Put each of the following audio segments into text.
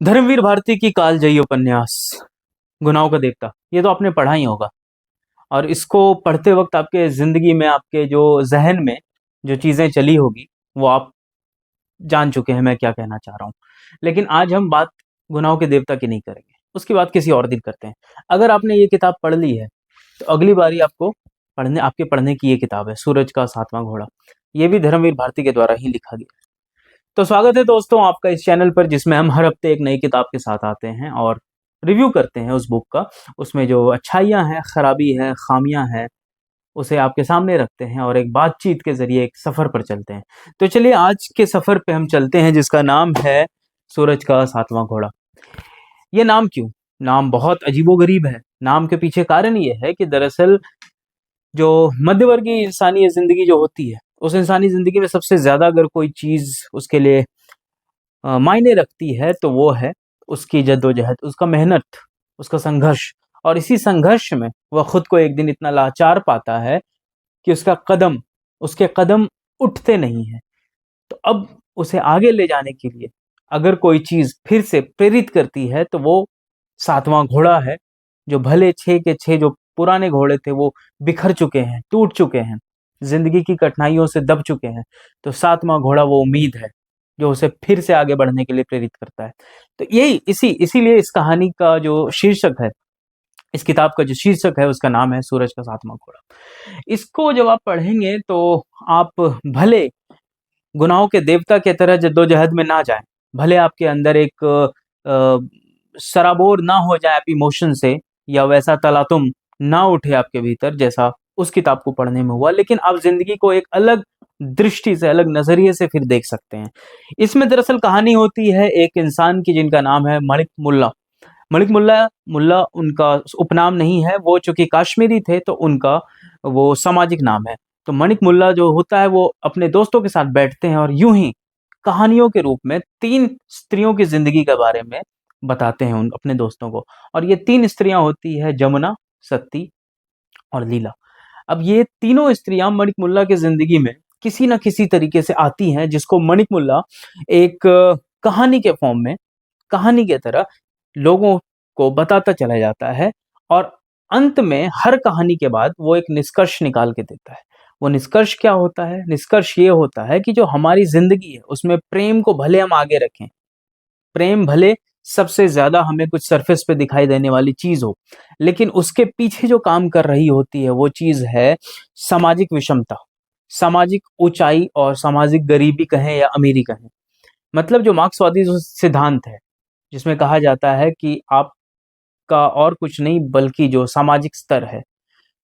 धर्मवीर भारती की कालजयी उपन्यास गुनाहों का देवता, ये तो आपने पढ़ा ही होगा। और इसको पढ़ते वक्त आपके जिंदगी में, आपके जो जहन में जो चीजें चली होगी वो आप जान चुके हैं मैं क्या कहना चाह रहा हूँ। लेकिन आज हम बात गुनाहों के देवता की नहीं करेंगे, उसकी बात किसी और दिन करते हैं। अगर आपने ये किताब पढ़ ली है तो अगली बारी आपको आपके पढ़ने की ये किताब है, सूरज का सातवां घोड़ा। ये भी धर्मवीर भारती के द्वारा ही लिखा गया। तो स्वागत है दोस्तों आपका इस चैनल पर, जिसमें हम हर हफ्ते एक नई किताब के साथ आते हैं और रिव्यू करते हैं उस बुक का। उसमें जो अच्छाइयाँ हैं, खराबी है, खामियां हैं, उसे आपके सामने रखते हैं और एक बातचीत के जरिए एक सफर पर चलते हैं। तो चलिए आज के सफर पे हम चलते हैं, जिसका नाम है सूरज का सातवां घोड़ा। ये नाम क्यों? नाम बहुत अजीबोगरीब है। नाम के पीछे कारण ये है कि दरअसल जो मध्यवर्गीय इंसानी जिंदगी जो होती है, उस इंसानी जिंदगी में सबसे ज्यादा अगर कोई चीज उसके लिए मायने रखती है तो वो है उसकी जद्दोजहद, उसका मेहनत, उसका संघर्ष। और इसी संघर्ष में वह खुद को एक दिन इतना लाचार पाता है कि उसके कदम उठते नहीं हैं। तो अब उसे आगे ले जाने के लिए अगर कोई चीज फिर से प्रेरित करती है तो वो सातवां घोड़ा है। जो भले छह के छह जो पुराने घोड़े थे वो बिखर चुके हैं, टूट चुके हैं, जिंदगी की कठिनाइयों से दब चुके हैं। तो सातवां घोड़ा वो उम्मीद है जो उसे फिर से आगे बढ़ने के लिए प्रेरित करता है। तो यही इसीलिए इस कहानी का जो शीर्षक है, इस किताब का जो शीर्षक है, उसका नाम है सूरज का सातवां घोड़ा। इसको जब आप पढ़ेंगे तो आप भले गुनाहों के देवता के तरह जद्दोजहद में ना जाएं, भले आपके अंदर एक सराबोर ना हो जाए आप इमोशन से, या वैसा तलातुम ना उठे आपके भीतर जैसा उस किताब को पढ़ने में हुआ, लेकिन आप जिंदगी को एक अलग दृष्टि से, अलग नजरिए से फिर देख सकते हैं। इसमें दरअसल कहानी होती है एक इंसान की जिनका नाम है मलिक मुल्ला। मलिक मुल्ला मुल्ला उनका उपनाम नहीं है, वो चूंकि काश्मीरी थे तो उनका वो सामाजिक नाम है। तो मलिक मुल्ला जो होता है वो अपने दोस्तों के साथ बैठते हैं और यूं ही कहानियों के रूप में तीन स्त्रियों की जिंदगी के बारे में बताते हैं उन अपने दोस्तों को। और ये तीन स्त्रियां होती है जमुना, सती और लीला। अब ये तीनों स्त्रियां मणिक मुल्ला की जिंदगी में किसी न किसी तरीके से आती हैं, जिसको मणिक मुल्ला एक कहानी के फॉर्म में, कहानी के तरह लोगों को बताता चला जाता है। और अंत में हर कहानी के बाद वो एक निष्कर्ष निकाल के देता है। वो निष्कर्ष क्या होता है? निष्कर्ष ये होता है कि जो हमारी जिंदगी है उसमें प्रेम को भले हम आगे रखें, प्रेम भले सबसे ज्यादा हमें कुछ सरफेस पे दिखाई देने वाली चीज हो, लेकिन उसके पीछे जो काम कर रही होती है वो चीज है सामाजिक विषमता, सामाजिक ऊंचाई और सामाजिक गरीबी कहें या अमीरी कहें। मतलब जो मार्क्सवादी जो सिद्धांत है, जिसमें कहा जाता है कि आपका और कुछ नहीं बल्कि जो सामाजिक स्तर है,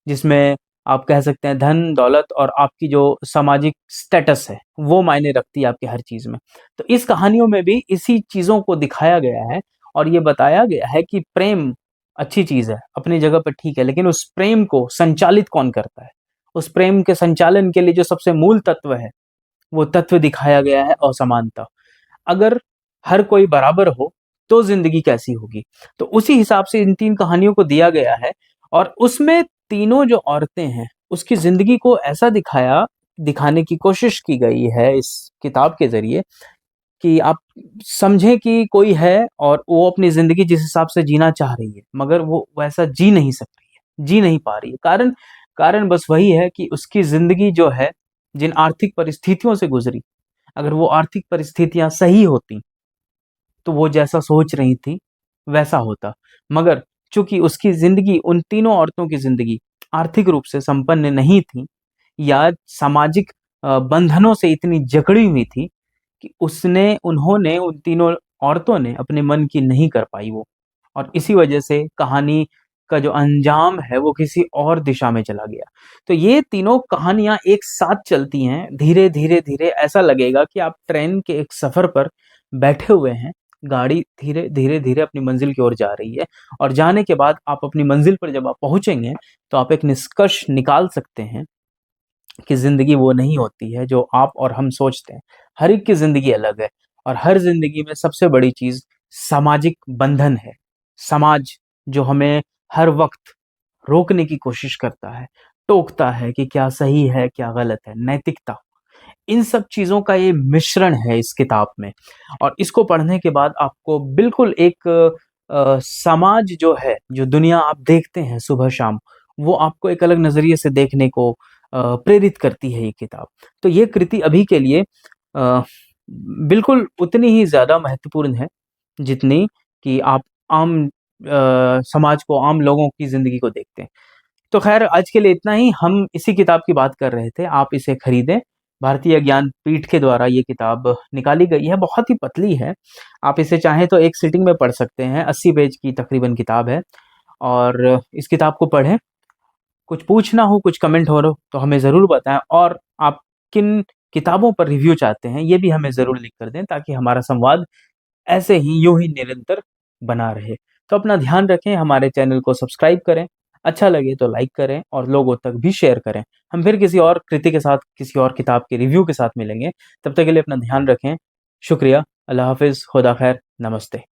जिसमें आप कह सकते हैं धन दौलत और आपकी जो सामाजिक स्टेटस है वो मायने रखती है आपके हर चीज में। तो इस कहानियों में भी इसी चीजों को दिखाया गया है और ये बताया गया है कि प्रेम अच्छी चीज है, अपनी जगह पर ठीक है, लेकिन उस प्रेम को संचालित कौन करता है? उस प्रेम के संचालन के लिए जो सबसे मूल तत्व है, वो तत्व दिखाया गया है असमानता। अगर हर कोई बराबर हो तो जिंदगी कैसी होगी? तो उसी हिसाब से इन तीन कहानियों को दिया गया है। और उसमें तीनों जो औरतें हैं उसकी जिंदगी को ऐसा दिखाने की कोशिश की गई है इस किताब के जरिए कि आप समझें कि कोई है और वो अपनी जिंदगी जिस हिसाब से जीना चाह रही है, मगर वो वैसा जी नहीं सक रही है, जी नहीं पा रही है। कारण कारण बस वही है कि उसकी जिंदगी जो है, जिन आर्थिक परिस्थितियों से गुजरी, अगर वो आर्थिक परिस्थितियां सही होती तो वो जैसा सोच रही थी वैसा होता। मगर चूंकि उसकी जिंदगी, उन तीनों औरतों की जिंदगी आर्थिक रूप से संपन्न नहीं थी, या सामाजिक बंधनों से इतनी जकड़ी हुई थी कि उन्होंने, उन तीनों औरतों ने अपने मन की नहीं कर पाई वो। और इसी वजह से कहानी का जो अंजाम है वो किसी और दिशा में चला गया। तो ये तीनों कहानियां एक साथ चलती हैं, धीरे धीरे धीरे ऐसा लगेगा कि आप ट्रेन के एक सफर पर बैठे हुए हैं। गाड़ी धीरे धीरे धीरे अपनी मंजिल की ओर जा रही है और जाने के बाद आप अपनी मंजिल पर जब आप पहुंचेंगे तो आप एक निष्कर्ष निकाल सकते हैं कि जिंदगी वो नहीं होती है जो आप और हम सोचते हैं। हर एक की जिंदगी अलग है और हर जिंदगी में सबसे बड़ी चीज सामाजिक बंधन है। समाज जो हमें हर वक्त रोकने की कोशिश करता है, टोकता है कि क्या सही है क्या गलत है, नैतिकता। इन सब चीज़ों का ये मिश्रण है इस किताब में। और इसको पढ़ने के बाद आपको बिल्कुल एक समाज जो है, जो दुनिया आप देखते हैं सुबह-शाम, वो आपको एक अलग नज़रिए से देखने को प्रेरित करती है ये किताब। तो ये कृति अभी के लिए बिल्कुल उतनी ही ज़्यादा महत्वपूर्ण है, जितनी कि आप आम समाज को, आम लोगों की ज़िंदगी को देखते हैं। तो ख़ैर आज के लिए इतना ही, हम इसी किताब की बात कर रहे थे, आप इसे खरीदें। भारतीय ज्ञानपीठ के द्वारा ये किताब निकाली गई है, बहुत ही पतली है। आप इसे चाहें तो एक सिटिंग में पढ़ सकते हैं, 80 पेज की तकरीबन किताब है और इस किताब को पढ़ें। कुछ पूछना हो, कुछ कमेंट हो तो हमें ज़रूर बताएँ और आप किन किताबों पर रिव्यू चाहते हैं, ये भी हमें ज़रूर लिख कर दें ताकि हमारा संवाद ऐसे ही यूँ ही निरंतर बना रहे। तो अपना ध्यान रखें, हमारे चैनल को सब्सक्राइब करें, अच्छा लगे तो लाइक करें और लोगों तक भी शेयर करें। हम फिर किसी और कृति के साथ, किसी और किताब के रिव्यू के साथ मिलेंगे। तब तक के लिए अपना ध्यान रखें। शुक्रिया, अल्लाह हाफ़िज़, खुदा खैर, नमस्ते।